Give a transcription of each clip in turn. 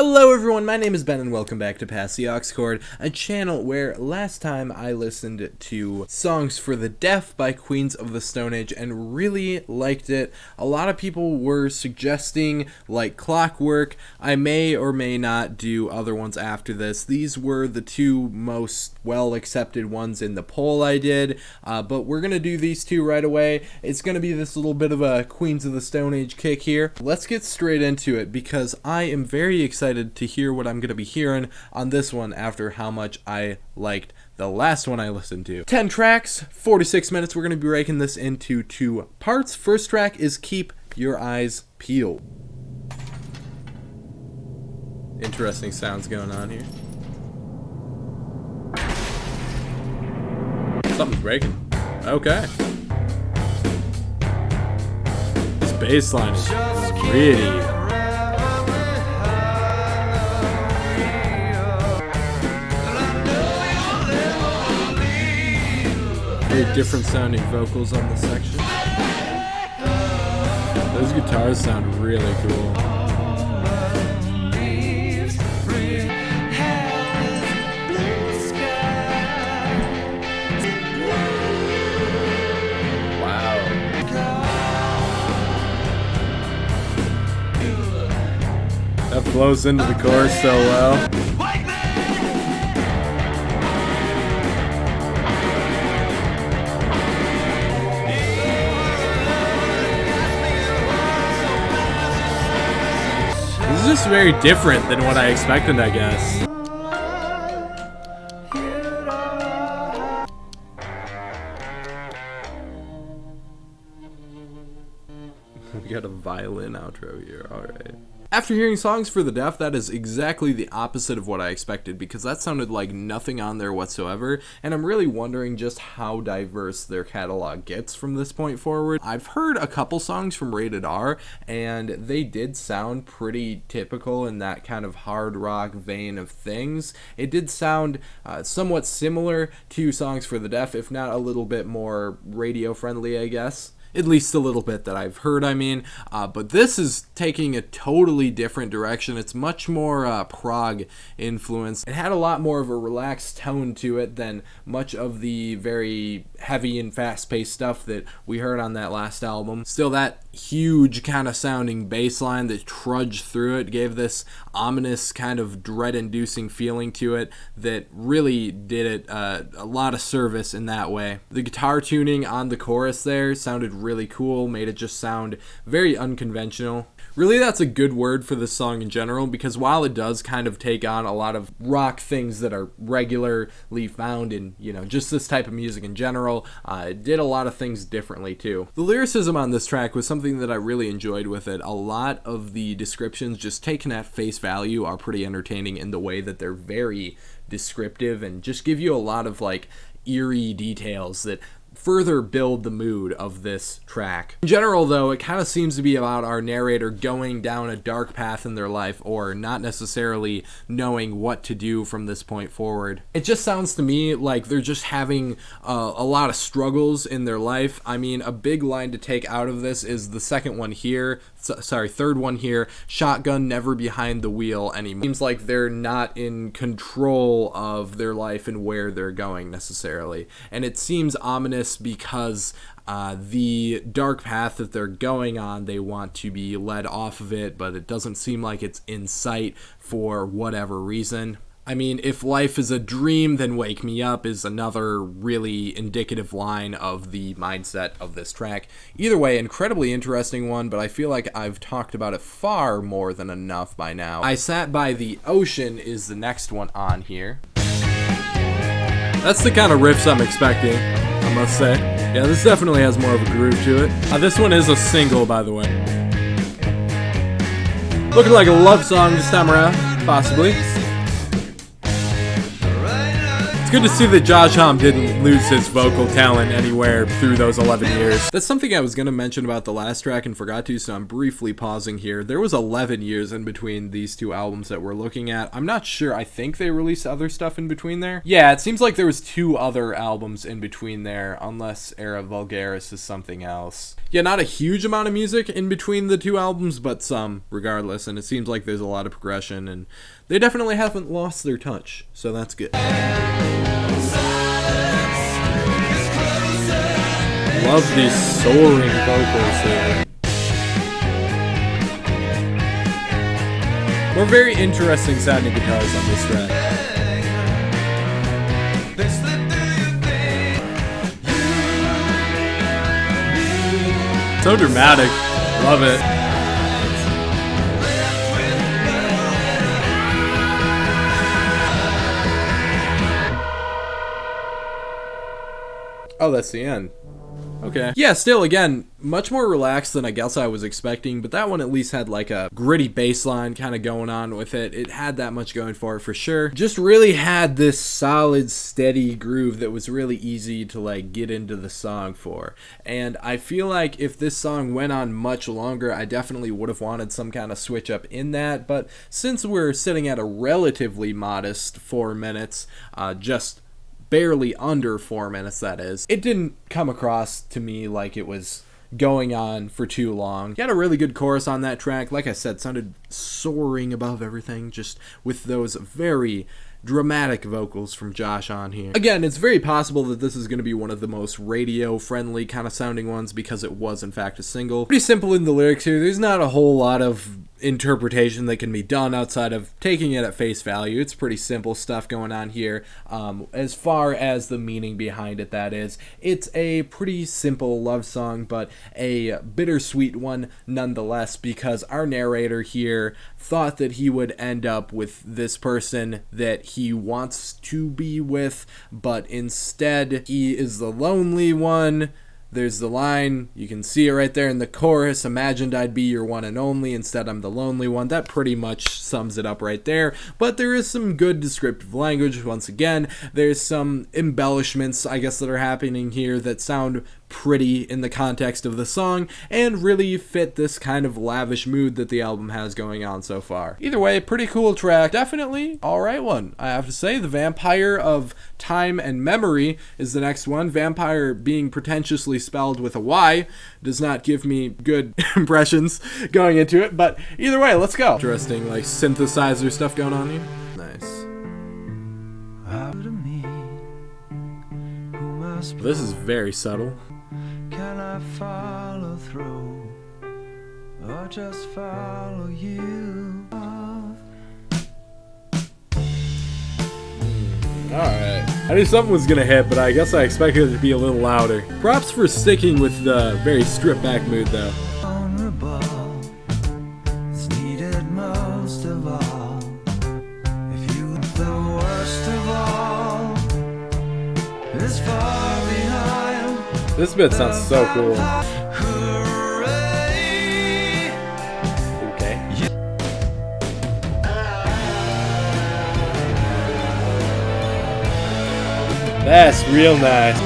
Hello everyone, my name is Ben and welcome back to PASSTHEauxCORD, a channel where last time I listened to Songs for the Deaf by Queens of the Stone Age and really liked it. A lot of people were suggesting like Clockwork. I may or may not do other ones after this. These were the two most well accepted ones in the poll I did, but we're going to do these two right away. It's going to be this little bit of a Queens of the Stone Age kick here. Let's get straight into it because I am very excited to hear what I'm going to be hearing on this one after how much I liked the last one I listened to. 10 tracks, 46 minutes. We're going to be breaking this into two parts. First track is Keep Your Eyes Peeled. Interesting sounds going on here. Something's breaking. Okay. This bass line is pretty. Very different sounding vocals on this section. Those guitars sound really cool. Wow. That flows into the chorus so well. This is just very different than what I expected, I guess. We got a violin outro here, alright. After hearing Songs for the Deaf, that is exactly the opposite of what I expected because that sounded like nothing on there whatsoever, and I'm really wondering just how diverse their catalog gets from this point forward. I've heard a couple songs from Rated R, and they did sound pretty typical in that kind of hard rock vein of things. It did sound somewhat similar to Songs for the Deaf, if not a little bit more radio friendly, I guess. At least a little bit that I've heard, I mean. But this is taking a totally different direction. It's much more Prog influence. It had a lot more of a relaxed tone to it than much of the very heavy and fast-paced stuff that we heard on that last album. Still, that huge kind of sounding bass line that trudged through it gave this ominous kind of dread-inducing feeling to it that really did it a lot of service in that way. The guitar tuning on the chorus there sounded really cool, made it just sound very unconventional. Really, that's a good word for this song in general, because while it does kind of take on a lot of rock things that are regularly found in, just this type of music in general, it did a lot of things differently too. The lyricism on this track was something that I really enjoyed with it. A lot of the descriptions, just taken at face value, are pretty entertaining in the way that they're very descriptive and just give you a lot of like eerie details that further build the mood of this track. In general, though, it kind of seems to be about our narrator going down a dark path in their life or not necessarily knowing what to do from this point forward. It just sounds to me like they're just having a lot of struggles in their life. I mean, a big line to take out of this is the third one here, shotgun never behind the wheel anymore. Seems like they're not in control of their life and where they're going necessarily. And it seems ominous because the dark path that they're going on, they want to be led off of it, but it doesn't seem like it's in sight for whatever reason. I mean, if life is a dream, then wake me up is another really indicative line of the mindset of this track. Either way, incredibly interesting one, but I feel like I've talked about it far more than enough by now. I Sat by the Ocean is the next one on here. That's the kind of riffs I'm expecting, I must say. Yeah, this definitely has more of a groove to it. This one is a single, by the way. Looking like a love song this time around, possibly. good to see that Josh Homme didn't lose his vocal talent anywhere through those 11 years. That's something I was going to mention about the last track and forgot to, so I'm briefly pausing here. There was 11 years in between these two albums that we're looking at. I'm not sure. I think they released other stuff in between there. Yeah, it seems like there was 2 other albums in between there, unless Era Vulgaris is something else. Yeah, not a huge amount of music in between the 2 albums, but some, regardless, and it seems like there's a lot of progression, and they definitely haven't lost their touch, so that's good. Love these soaring vocals here. More very interesting sounding guitars on this track. So dramatic. Love it. Oh, that's the end. Okay. Yeah, still, again, much more relaxed than I guess I was expecting, but that one at least had like a gritty bass line kind of going on with it. It had that much going for it for sure. Just really had this solid, steady groove that was really easy to like get into the song for. And I feel like if this song went on much longer, I definitely would have wanted some kind of switch up in that. But since we're sitting at a relatively modest 4 minutes, just barely under 4 minutes, that is, it didn't come across to me like it was going on for too long. He had a really good chorus on that track. Like I said, sounded soaring above everything, just with those very dramatic vocals from Josh on here. Again, it's very possible that this is going to be one of the most radio-friendly kind of sounding ones because it was, in fact, a single. Pretty simple in the lyrics here. There's not a whole lot of interpretation that can be done outside of taking it at face value. It's pretty simple stuff going on here. As far as the meaning behind it, that is, it's a pretty simple love song, but a bittersweet one nonetheless, because our narrator here thought that he would end up with this person that he wants to be with, but instead he is the lonely one. There's the line, you can see it right there in the chorus, imagined I'd be your one and only, instead I'm the lonely one. That pretty much sums it up right there, but there is some good descriptive language. Once again, there's some embellishments, I guess, that are happening here that sound pretty in the context of the song and really fit this kind of lavish mood that the album has going on so far. Either way, pretty cool track. Definitely alright one, I have to say. The Vampyre of Time and Memory is the next one. Vampire being pretentiously spelled with a Y does not give me good impressions going into it, but either way, let's go. Interesting, like, synthesizer stuff going on here. Nice. This is very subtle. Can I follow through or just follow you? Alright. I knew something was gonna hit, but I guess I expected it to be a little louder. Props for sticking with the very stripped back mood though. It's needed most of all. If you the worst of all is far behind. This bit sounds so cool. Okay. That's real nice.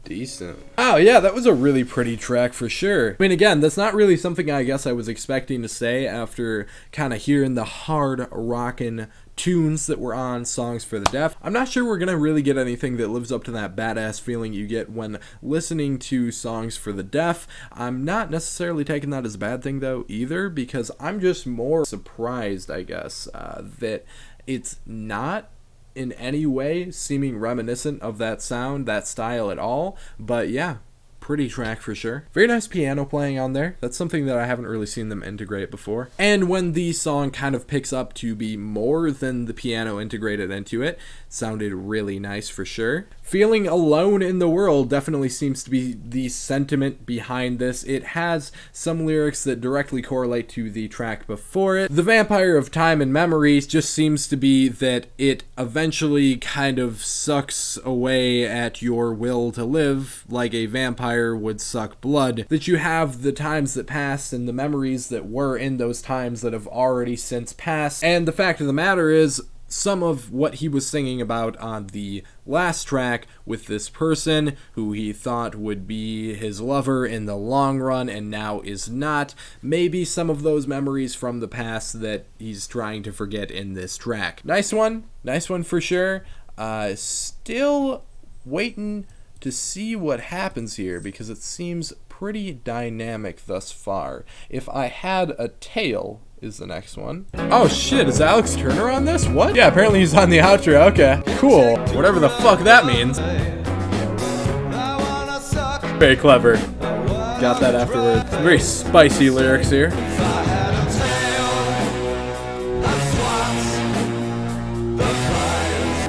Decent. Oh yeah, that was a really pretty track for sure. I mean, again, that's not really something I guess I was expecting to say after kind of hearing the hard rockin' tunes that were on Songs for the Deaf. I'm not sure we're gonna really get anything that lives up to that badass feeling you get when listening to Songs for the Deaf. I'm not necessarily taking that as a bad thing though either, because I'm just more surprised, I guess, that it's not in any way seeming reminiscent of that sound, that style at all. But yeah, pretty track for sure. Very nice piano playing on there. That's something that I haven't really seen them integrate before. And when the song kind of picks up to be more than the piano integrated into it, sounded really nice for sure. Feeling alone in the world definitely seems to be the sentiment behind this. It has some lyrics that directly correlate to the track before it. The Vampyre of Time and Memories just seems to be that it eventually kind of sucks away at your will to live like a vampire would suck blood. That you have the times that passed and the memories that were in those times that have already since passed. And the fact of the matter is, some of what he was singing about on the last track with this person who he thought would be his lover in the long run and now is not, maybe some of those memories from the past that he's trying to forget in this track. Nice one for sure. Still waiting to see what happens here because it seems pretty dynamic thus far. If I Had a Tail is the next one. Oh shit, is Alex Turner on this? What? Yeah, apparently he's on the outro. Okay, cool. Whatever the fuck that means. Very clever. Got that afterwards. Very spicy lyrics here.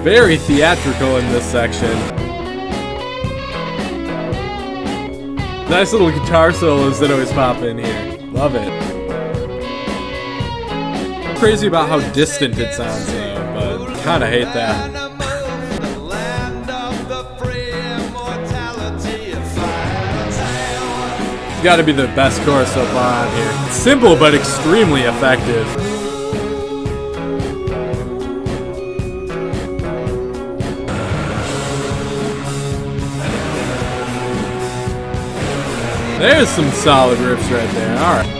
Very theatrical in this section. Nice little guitar solos that always pop in here. Love it. Crazy about how distant it sounds though, but kinda hate that. It's gotta be the best chorus so far on here. It's simple but extremely effective. There's some solid riffs right there, alright.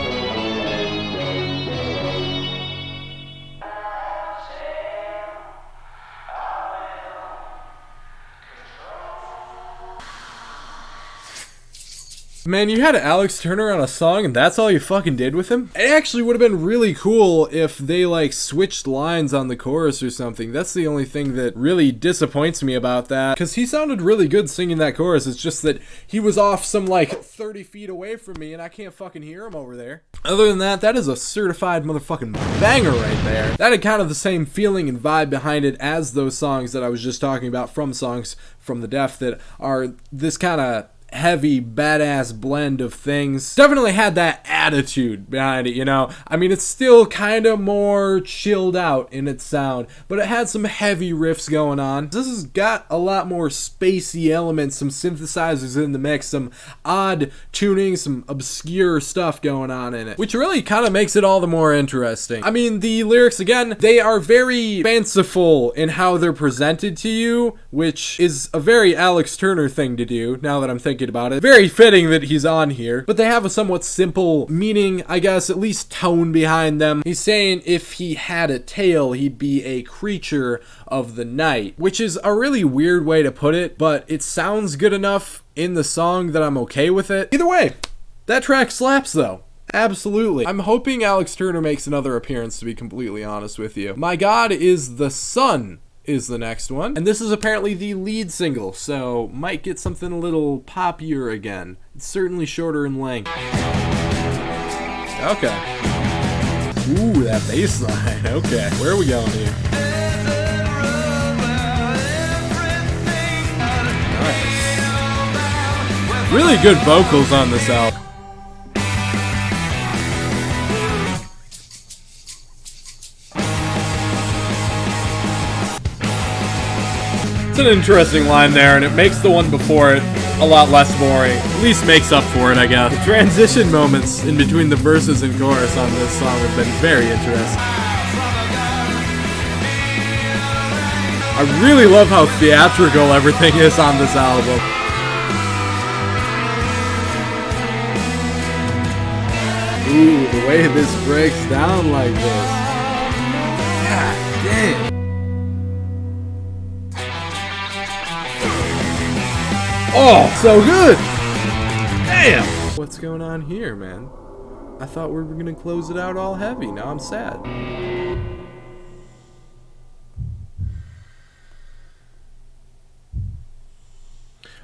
Man, you had Alex Turner on a song and that's all you fucking did with him? It actually would have been really cool if they like switched lines on the chorus or something. That's the only thing that really disappoints me about that. Because he sounded really good singing that chorus. It's just that he was off some like 30 feet away from me and I can't fucking hear him over there. Other than that, that is a certified motherfucking banger right there. That had kind of the same feeling and vibe behind it as those songs that I was just talking about from Songs from the Deaf that are this kind of heavy, badass blend of things. Definitely had that attitude behind it, you know? I mean, it's still kind of more chilled out in its sound, but it had some heavy riffs going on. This has got a lot more spacey elements, some synthesizers in the mix, some odd tuning, some obscure stuff going on in it, which really kind of makes it all the more interesting. I mean, the lyrics, again, they are very fanciful in how they're presented to you, which is a very Alex Turner thing to do, now that I'm thinking about it. Very fitting that he's on here, but they have a somewhat simple meaning, I guess, at least tone behind them. He's saying if he had a tail, he'd be a creature of the night, which is a really weird way to put it, but it sounds good enough in the song that I'm okay with it. Either way, that track slaps though. Absolutely. I'm hoping Alex Turner makes another appearance, to be completely honest with you. My God is the Sun is the next one, and this is apparently the lead single, so might get something a little poppier again. It's certainly shorter in length. Okay. Ooh, that bass line. Okay, where are we going here? Nice. Really good vocals on this album. It's an interesting line there, and it makes the one before it a lot less boring. At least makes up for it, I guess. The transition moments in between the verses and chorus on this song have been very interesting. I really love how theatrical everything is on this album. Ooh, the way this breaks down like this. God damn. Oh, so good! Damn! What's going on here, man? I thought we were gonna close it out all heavy. Now I'm sad.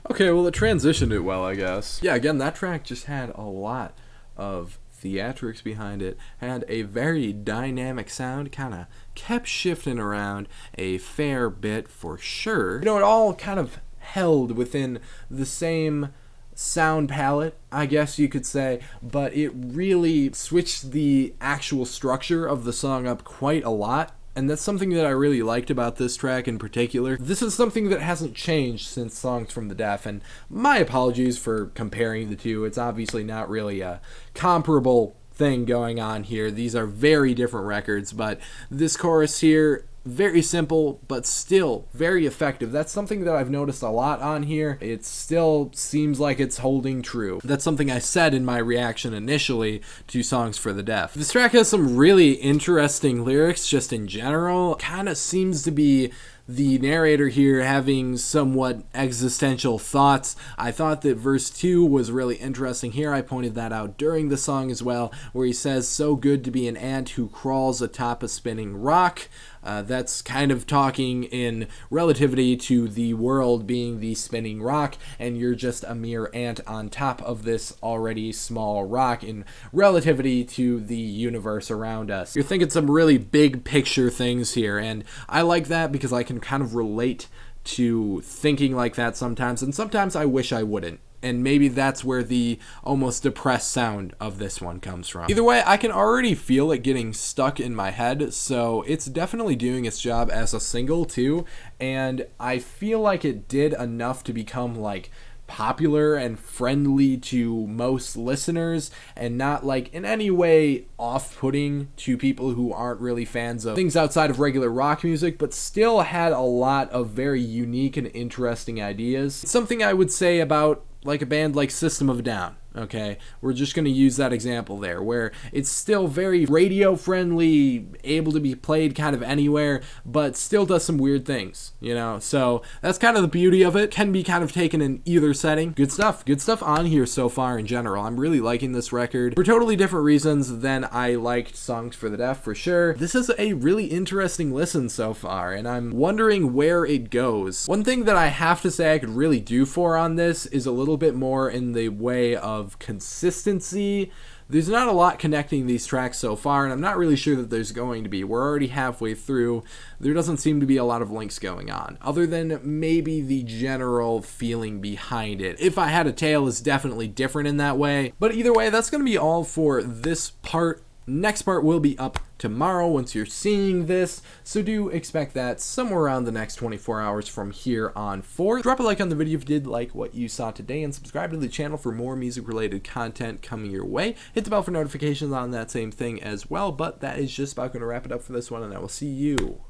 Okay, well, it transitioned it well, I guess. Yeah, again, that track just had a lot of theatrics behind it, had a very dynamic sound, kind of kept shifting around a fair bit for sure. You know, it all kind of held within the same sound palette, I guess you could say, but it really switched the actual structure of the song up quite a lot. And that's something that I really liked about this track in particular. This is something that hasn't changed since Songs from the Deaf, and my apologies for comparing the two. It's obviously not really a comparable thing going on here. These are very different records, but this chorus here, very simple, but still very effective. That's something that I've noticed a lot on here. It still seems like it's holding true. That's something I said in my reaction initially to Songs for the Deaf. This track has some really interesting lyrics just in general. Kind of seems to be the narrator here having somewhat existential thoughts. I thought that verse 2 was really interesting here. I pointed that out during the song as well, where he says, "So good to be an ant who crawls atop a spinning rock." That's kind of talking in relativity to the world being the spinning rock, and you're just a mere ant on top of this already small rock in relativity to the universe around us. You're thinking some really big picture things here, and I like that because I can kind of relate to thinking like that sometimes, and sometimes I wish I wouldn't. And maybe that's where the almost depressed sound of this one comes from. Either way, I can already feel it getting stuck in my head, so it's definitely doing its job as a single too, and I feel like it did enough to become like popular and friendly to most listeners, and not like in any way off-putting to people who aren't really fans of things outside of regular rock music, but still had a lot of very unique and interesting ideas. Something I would say about like a band like System of a Down. Okay, we're just going to use that example there, where it's still very radio friendly, able to be played kind of anywhere, but still does some weird things, you know? So that's kind of the beauty of it. Can be kind of taken in either setting. Good stuff on here so far in general. I'm really liking this record for totally different reasons than I liked Songs for the Deaf, for sure. This is a really interesting listen so far, and I'm wondering where it goes. One thing that I have to say I could really do for on this is a little bit more in the way of consistency. There's not a lot connecting these tracks so far, and I'm not really sure that there's going to be. We're already halfway through. There doesn't seem to be a lot of links going on, other than maybe the general feeling behind it. If I Had a Tail is definitely different in that way. But either way, that's going to be all for this part. Next part will be up tomorrow once you're seeing this, so do expect that somewhere around the next 24 hours from here on forth. Drop a like on the video if you did like what you saw today, and subscribe to the channel for more music-related content coming your way. Hit the bell for notifications on that same thing as well, but that is just about going to wrap it up for this one, and I will see you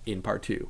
in part 2.